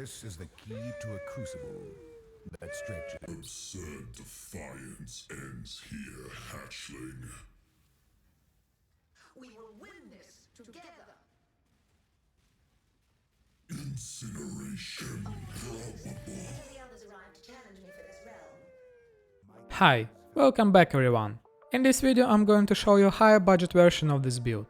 This is the key to a crucible that stretches. Absurd defiance ends here, hatchling. We will win this together. Incineration probable. The others arrived to challenge me for this realm. Hi, welcome back everyone. In this video I'm going to show you a higher budget version of this build.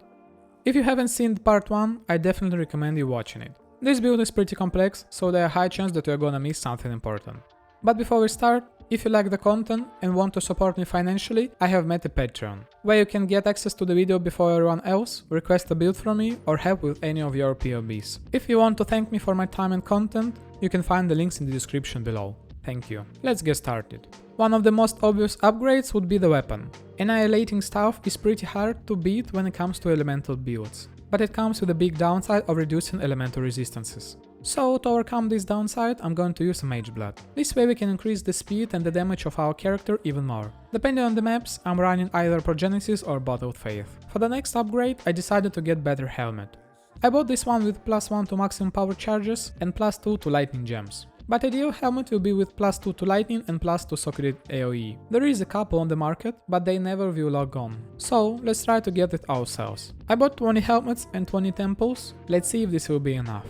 If you haven't seen part 1, I definitely recommend you watching it. This build is pretty complex, so there are high chance that you're gonna miss something important. But before we start, if you like the content and want to support me financially, I have made a Patreon, where you can get access to the video before everyone else, request a build from me, or help with any of your POBs. If you want to thank me for my time and content, you can find the links in the description below. Thank you. Let's get started. One of the most obvious upgrades would be the weapon. Annihilating stuff is pretty hard to beat when it comes to elemental builds, but it comes with a big downside of reducing elemental resistances. So to overcome this downside, I'm going to use a Mage Blood. This way we can increase the speed and the damage of our character even more. Depending on the maps, I'm running either Progenesis or Bottled Faith. For the next upgrade, I decided to get better helmet. I bought this one with +1 to maximum power charges and +2 to lightning gems. But ideal helmet will be with +2 to lightning and +2 socketed AoE. There is a couple on the market, but they never will log on. So let's try to get it ourselves. I bought 20 helmets and 20 temples. Let's see if this will be enough.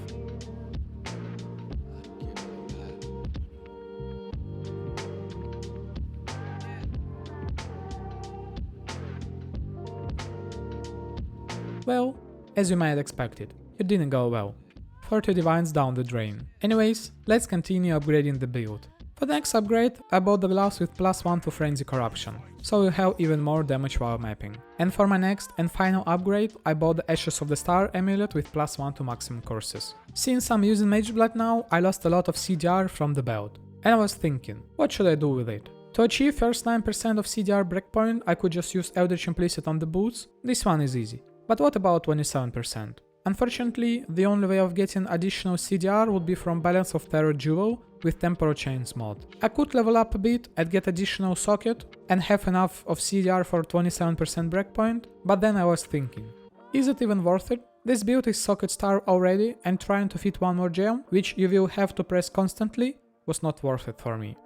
Well, as you might have expected, it didn't go well. 30 divines down the drain. Anyways, let's continue upgrading the build. For the next upgrade, I bought the gloves with +1 to frenzy corruption, so we'll have even more damage while mapping. And for my next and final upgrade, I bought the Ashes of the Star amulet with +1 to maximum curses. Since I'm using Mage Blood now, I lost a lot of CDR from the belt. And I was thinking, what should I do with it? To achieve first 9% of CDR breakpoint, I could just use Eldritch Implicit on the boots. This one is easy. But what about 27%? Unfortunately, the only way of getting additional CDR would be from Balance of Terror Jewel with Temporal Chains mod. I could level up a bit and get additional socket and have enough of CDR for 27% breakpoint, but then I was thinking, is it even worth it? This build is socket star already, and trying to fit one more gem, which you will have to press constantly, was not worth it for me.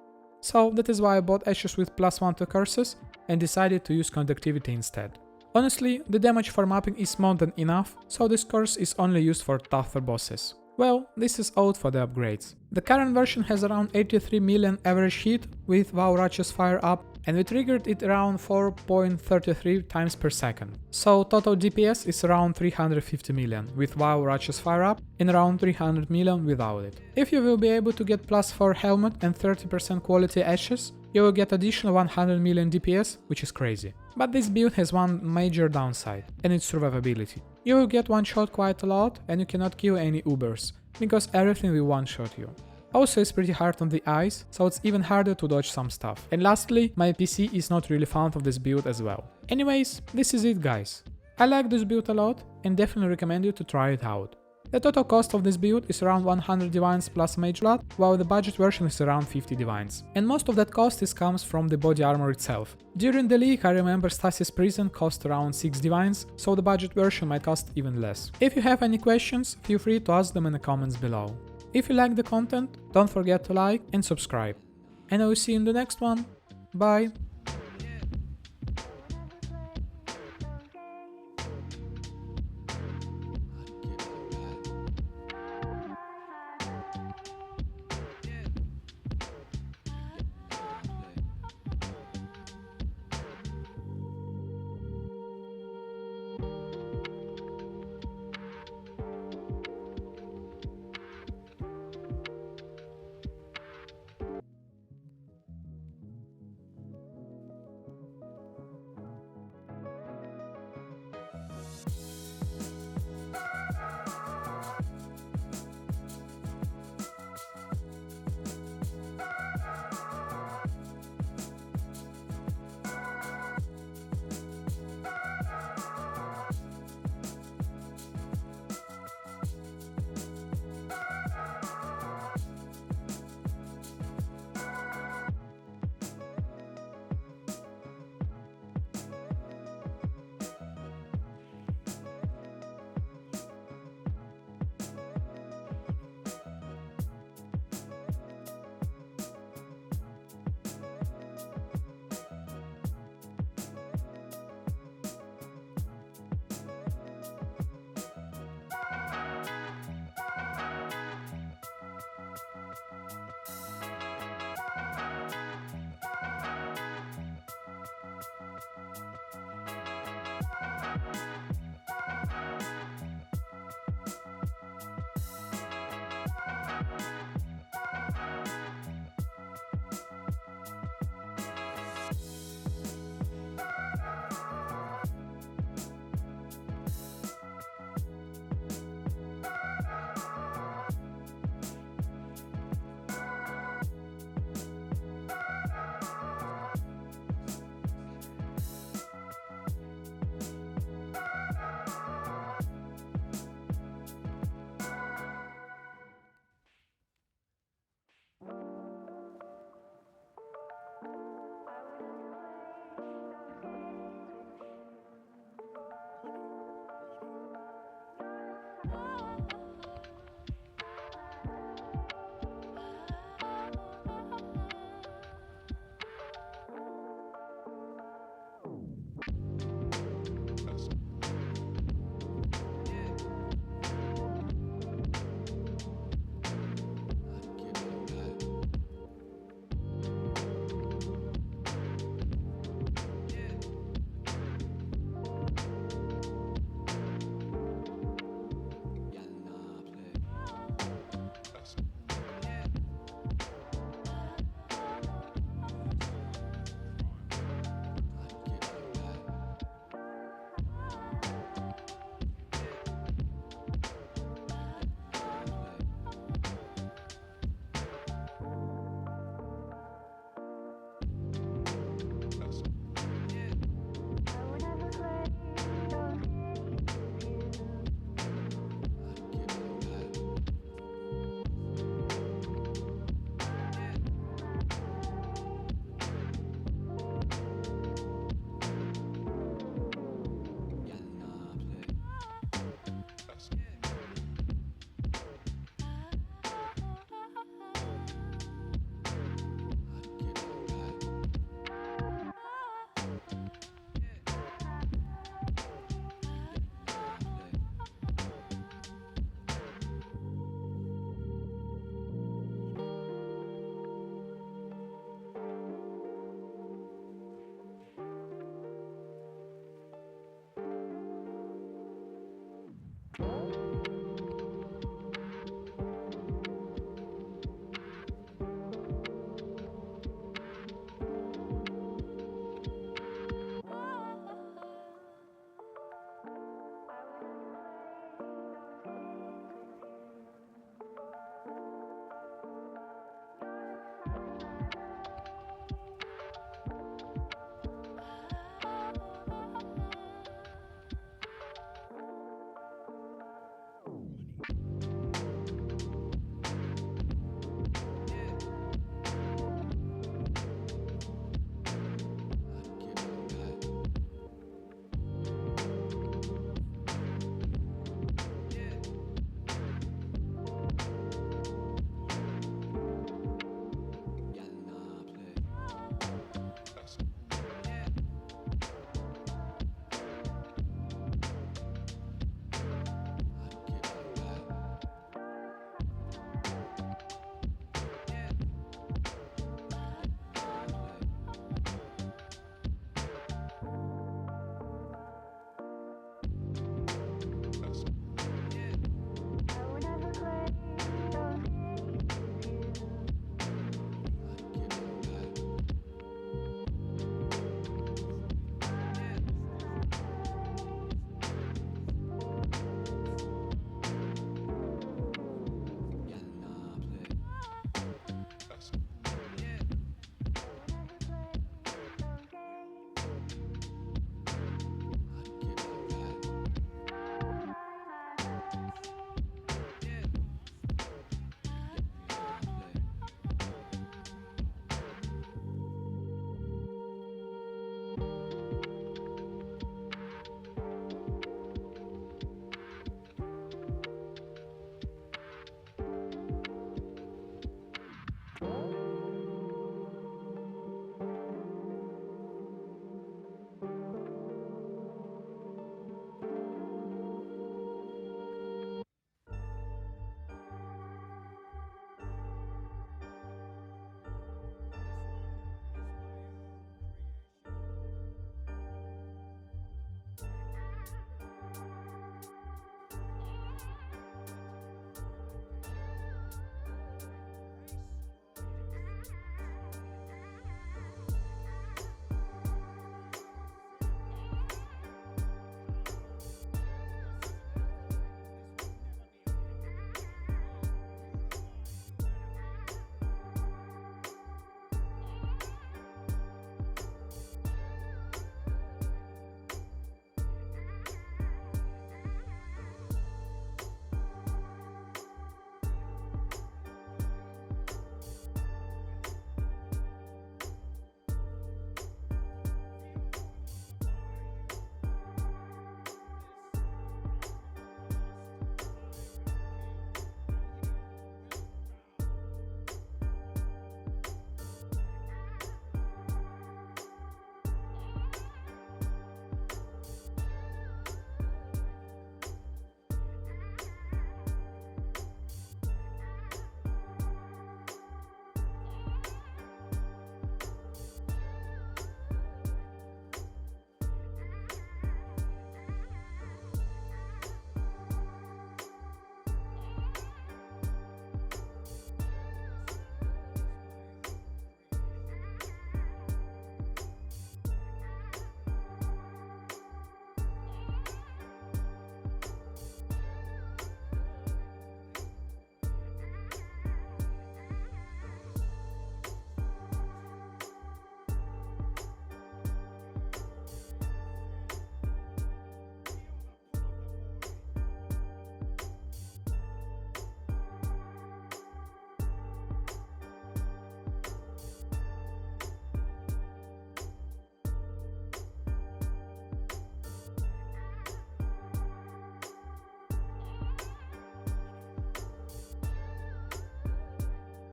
So that is why I bought Ashes with +1 to curses and decided to use conductivity instead. Honestly, the damage for mapping is more than enough, so this curse is only used for tougher bosses. Well, this is all for the upgrades. The current version has around 83 million average hit with WoW Ratchet's Fire up, and we triggered it around 4.33 times per second. So total DPS is around 350 million with WoW Ratchet's Fire up and around 300 million without it. If you will be able to get +4 helmet and 30% quality ashes, you will get additional 100 million DPS, which is crazy. But this build has one major downside, and it's survivability. You will get one-shot quite a lot, and you cannot kill any Ubers, because everything will one-shot you. Also, it's pretty hard on the eyes, so it's even harder to dodge some stuff. And lastly, my PC is not really fond of this build as well. Anyways, this is it guys. I like this build a lot, and definitely recommend you to try it out. The total cost of this build is around 100 divines plus Mage Blood, while the budget version is around 50 divines. And most of that cost comes from the body armor itself. During the leak I remember Stasis Prison cost around 6 divines, so the budget version might cost even less. If you have any questions, feel free to ask them in the comments below. If you like the content, don't forget to like and subscribe. And I will see you in the next one. Bye!